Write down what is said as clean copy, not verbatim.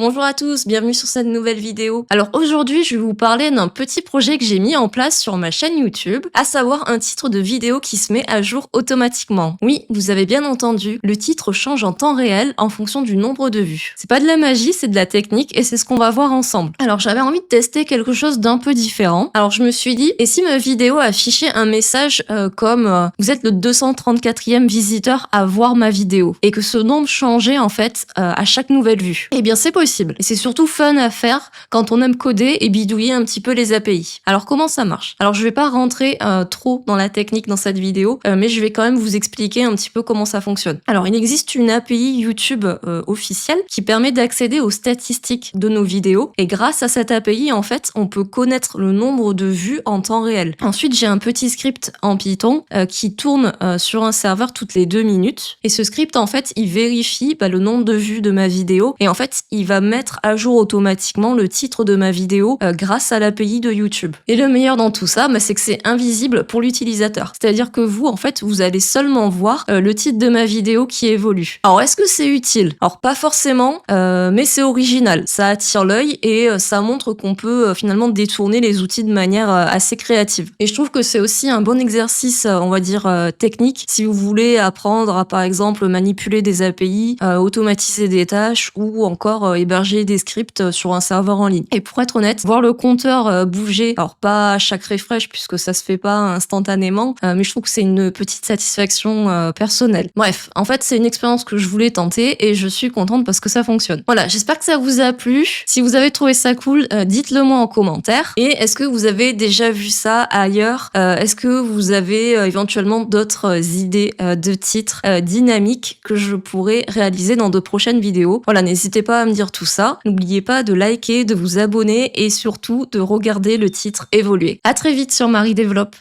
Bonjour à tous, bienvenue sur cette nouvelle vidéo. Alors aujourd'hui, je vais vous parler d'un petit projet que j'ai mis en place sur ma chaîne YouTube, à savoir un titre de vidéo qui se met à jour automatiquement. Oui, vous avez bien entendu, le titre change en temps réel en fonction du nombre de vues. C'est pas de la magie, c'est de la technique et c'est ce qu'on va voir ensemble. Alors j'avais envie de tester quelque chose d'un peu différent. Alors je me suis dit, et si ma vidéo affichait un message comme vous êtes le 234e visiteur à voir ma vidéo et que ce nombre changeait en fait à chaque nouvelle vue. Eh bien c'est possible. Et c'est surtout fun à faire quand on aime coder et bidouiller un petit peu les API. Alors comment ça marche? Alors je vais pas rentrer trop dans la technique dans cette vidéo, mais je vais quand même vous expliquer un petit peu comment ça fonctionne. Alors il existe une API YouTube officielle qui permet d'accéder aux statistiques de nos vidéos et grâce à cette API en fait on peut connaître le nombre de vues en temps réel. Ensuite j'ai un petit script en Python qui tourne sur un serveur toutes les 2 minutes et ce script en fait il vérifie le nombre de vues de ma vidéo et en fait il va mettre à jour automatiquement le titre de ma vidéo grâce à l'API de YouTube. Et le meilleur dans tout ça, c'est que c'est invisible pour l'utilisateur. C'est-à-dire que vous, en fait, vous allez seulement voir le titre de ma vidéo qui évolue. Alors, est-ce que c'est utile? Alors, pas forcément, mais c'est original. Ça attire l'œil et ça montre qu'on peut finalement détourner les outils de manière assez créative. Et je trouve que c'est aussi un bon exercice, on va dire, technique, si vous voulez apprendre à, par exemple, manipuler des API, automatiser des tâches ou encore héberger des scripts sur un serveur en ligne. Et pour être honnête, voir le compteur bouger, alors pas à chaque refresh puisque ça se fait pas instantanément, mais je trouve que c'est une petite satisfaction personnelle. Bref, en fait c'est une expérience que je voulais tenter et je suis contente parce que ça fonctionne. Voilà, j'espère que ça vous a plu. Si vous avez trouvé ça cool, dites-le moi en commentaire. Et est-ce que vous avez déjà vu ça ailleurs? Est-ce que vous avez éventuellement d'autres idées de titres dynamiques que je pourrais réaliser dans de prochaines vidéos? Voilà, n'hésitez pas à me dire tout ça. N'oubliez pas de liker, de vous abonner et surtout de regarder le titre évoluer. À très vite sur Marie Développe.